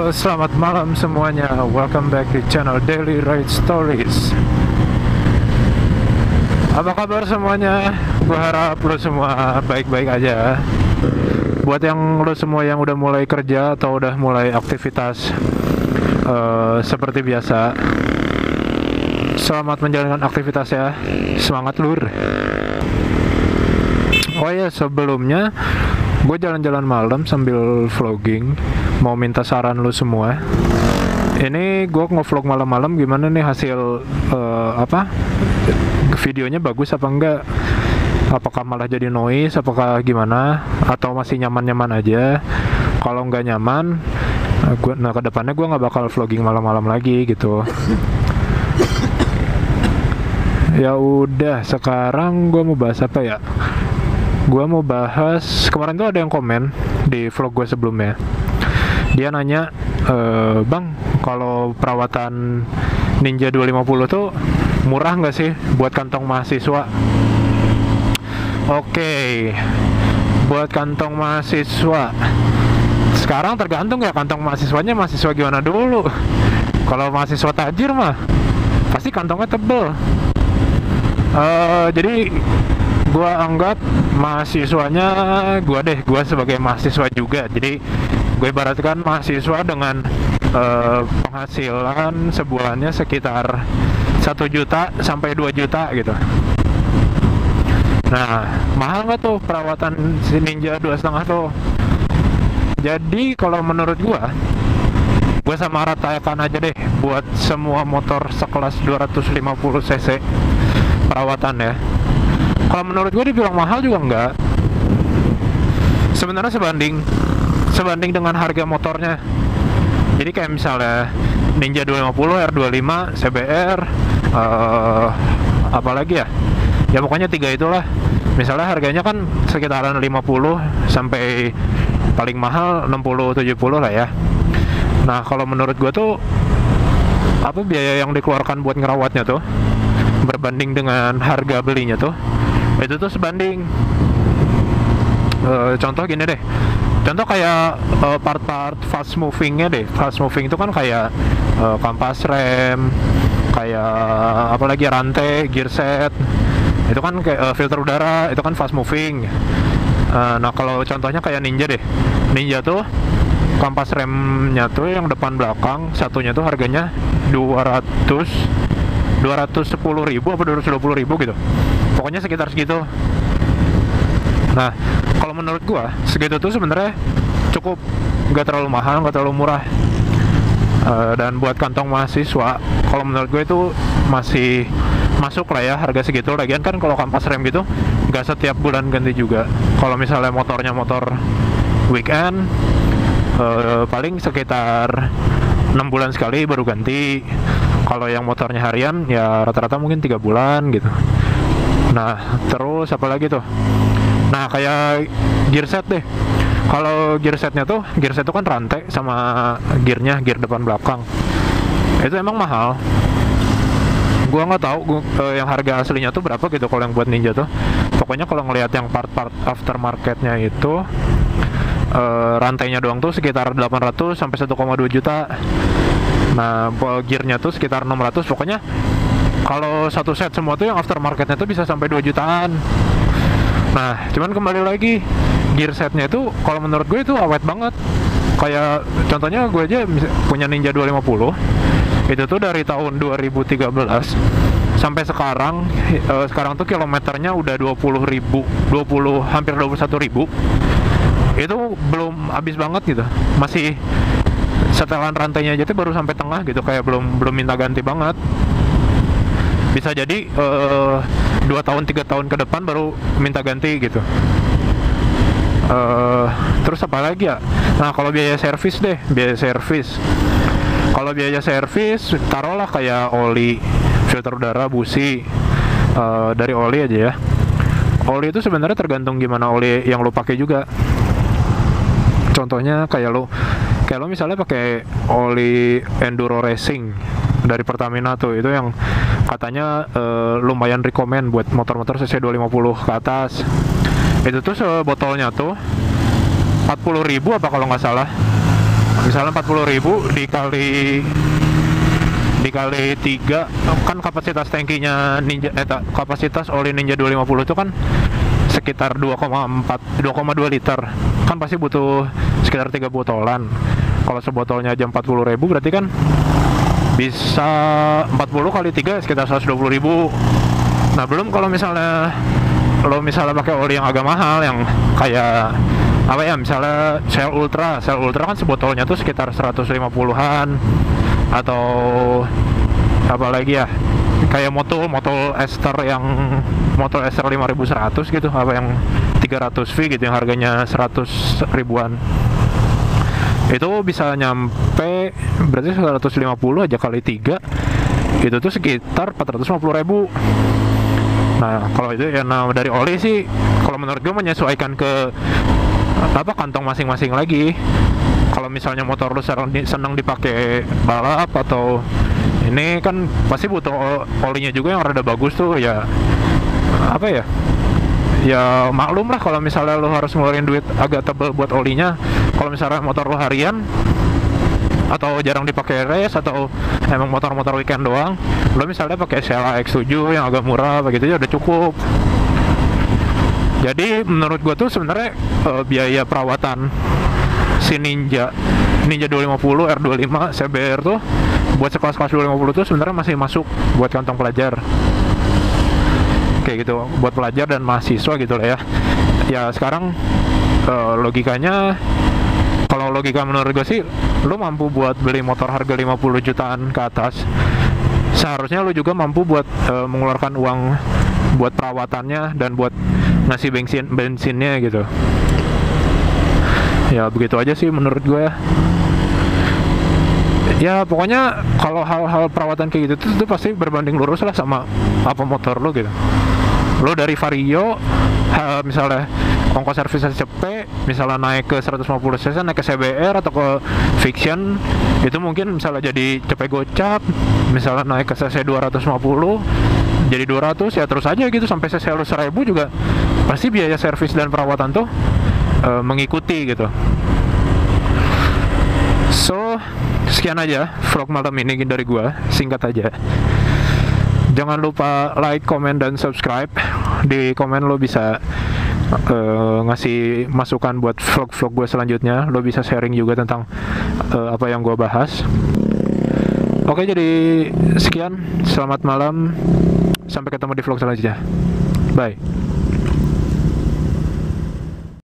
Halo, selamat malam semuanya. Welcome back di channel Daily Ride Stories. Apa kabar semuanya? Gue harap lo semua baik-baik aja. Buat yang lo semua yang udah mulai kerja atau udah mulai aktivitas seperti biasa, selamat menjalankan aktivitas ya. Semangat lur. Oh ya, sebelumnya gue jalan-jalan malam sambil vlogging. Mau minta saran lu semua. Ini gue nge-vlog malam-malam gimana nih hasil videonya bagus apa enggak? Apakah malah jadi noise? Apakah gimana? Atau masih nyaman-nyaman aja? Kalau nggak nyaman, kedepannya gue nggak bakal vlogging malam-malam lagi gitu. Ya udah, sekarang gue mau bahas apa ya? Gue mau bahas, kemarin tuh ada yang komen di vlog gue sebelumnya. Dia nanya, Bang, kalau perawatan Ninja 250 tuh murah nggak sih buat kantong mahasiswa? Oke, buat kantong mahasiswa. Sekarang tergantung ya kantong mahasiswanya mahasiswa gimana dulu. Kalau mahasiswa tajir mah pasti kantongnya tebel. Jadi gue anggap mahasiswanya gue sebagai mahasiswa juga. Jadi gue ibaratkan mahasiswa dengan penghasilan sebulannya sekitar 1 juta sampai 2 juta gitu. Nah, mahal nggak tuh perawatan si Ninja 2,5 tuh? Jadi kalau menurut gue sama ratakan aja deh buat semua motor sekelas 250 cc perawatan ya. Kalau menurut gue dibilang mahal juga enggak. Sebenarnya sebanding dengan harga motornya. Jadi kayak misalnya Ninja 250, R25, CBR, apalagi ya? Ya pokoknya 3 itulah. Misalnya harganya kan sekitaran 50 sampai paling mahal 60-70 lah ya. Nah, kalau menurut gue tuh apa biaya yang dikeluarkan buat ngerawatnya tuh berbanding dengan harga belinya tuh itu tuh sebanding. Contoh gini deh. Contoh kayak part-part fast movingnya deh. Fast moving itu kan kayak kampas rem, kayak apalagi rantai, gear set. Itu kan kayak filter udara, itu kan fast moving. Nah kalau contohnya kayak Ninja deh. Ninja tuh kampas remnya tuh yang depan belakang satunya tuh harganya 210.000 apa 220.000 gitu. Pokoknya sekitar segitu. Nah, kalau menurut gua segitu tuh sebenarnya cukup, nggak terlalu mahal, nggak terlalu murah. Dan buat kantong mahasiswa, kalau menurut gue itu masih masuk lah ya harga segitu. Lagian kan kalau kampas rem gitu nggak setiap bulan ganti juga. Kalau misalnya motornya motor weekend, paling sekitar 6 bulan sekali baru ganti. Kalau yang motornya harian ya rata-rata mungkin 3 bulan gitu. Nah, terus apa lagi tuh? Nah, kayak gear set deh. Kalau gear set itu kan rantai sama gear depan belakang. Itu emang mahal. Gua nggak tahu yang harga aslinya tuh berapa gitu kalau yang buat Ninja tuh. Pokoknya kalau ngelihat yang part-part aftermarketnya itu rantainya doang tuh sekitar 800 sampai 1,2 juta. Nah, gearnya tuh sekitar 600. Pokoknya kalau satu set semua tuh yang aftermarketnya tuh bisa sampai 2 jutaan. Nah, cuman kembali lagi gear setnya itu kalau menurut gue itu awet banget. Kayak contohnya gue aja punya Ninja 250. Itu tuh dari tahun 2013 sampai sekarang tuh kilometernya udah 20 hampir 21.000. Itu belum habis banget gitu. Masih setelan rantainya aja tuh baru sampai tengah gitu, kayak belum minta ganti banget. Bisa jadi 2 tahun 3 tahun ke depan baru minta ganti gitu. Terus apa lagi ya? Nah, kalau biaya servis deh, kalau biaya servis taruhlah kayak oli, filter udara, busi. Dari oli aja ya. Oli itu sebenarnya tergantung gimana oli yang lo pakai juga. Contohnya kayak lo misalnya pakai oli Enduro Racing dari Pertamina tuh, itu yang katanya lumayan rekomen buat motor-motor cc 250 ke atas. Itu tuh sebotolnya tuh 40.000 apa kalau nggak salah. Misalnya 40.000 dikali 3 kan kapasitas tangkinya Ninja kapasitas oli Ninja 250 itu kan sekitar 2,2 liter, kan pasti butuh sekitar 3 botolan. Kalau sebotolnya aja 40.000 berarti kan bisa 40 kali 3 sekitar 120.000. Nah belum kalau misalnya lo pakai oli yang agak mahal yang kayak apa ya, misalnya Shell Ultra kan sebotolnya tuh sekitar 150-an, atau apa lagi ya, kayak Motul Ester yang Motul Ester 5100 gitu, apa yang 300V gitu yang harganya 100 ribuan. Itu bisa nyampe berarti 150 aja kali 3 itu tuh sekitar 450.000. Nah kalau itu ya, nah dari oli sih kalau menurut gue menyesuaikan ke apa kantong masing-masing lagi. Kalau misalnya motor lu senang dipakai balap atau ini kan pasti butuh olinya juga yang rada bagus tuh ya, apa ya, ya maklum lah kalau misalnya lu harus ngeluarin duit agak tebel buat olinya. Kalau misalnya motor lu harian atau jarang dipakai race atau emang motor-motor weekend doang, lu misalnya pakai Shell X7 yang agak murah begitu ya udah cukup. Jadi menurut gua tuh sebenarnya biaya perawatan si Ninja 250 R25 CBR tuh buat sekelas-kelas 250 tuh sebenarnya masih masuk buat kantong pelajar kayak gitu, buat pelajar dan mahasiswa gitu lah ya. Ya sekarang logikanya, kalau logika menurut gue sih, lu mampu buat beli motor harga 50 jutaan ke atas, seharusnya lu juga mampu buat mengeluarkan uang buat perawatannya dan buat ngasih bensinnya gitu. Ya begitu aja sih menurut gue ya. Ya pokoknya kalau hal-hal perawatan kayak gitu tuh pasti berbanding lurus lah sama apa motor lo gitu. Lo dari Vario misalnya ongkos servisnya cepet, misalnya naik ke 150 cc, naik ke CBR atau ke Fiction, itu mungkin misalnya jadi cepet gocap, misalnya naik ke cc 250 jadi 200 ya terus aja gitu sampai cc 1000 juga pasti biaya servis dan perawatan tuh mengikuti gitu. So sekian aja vlog malam ini dari gua, singkat aja. Jangan lupa like, comment, dan subscribe. Di komen lo bisa ngasih masukan buat vlog-vlog gue selanjutnya. Lo bisa sharing juga tentang apa yang gue bahas. Oke, jadi sekian. Selamat malam. Sampai ketemu di vlog selanjutnya. Bye.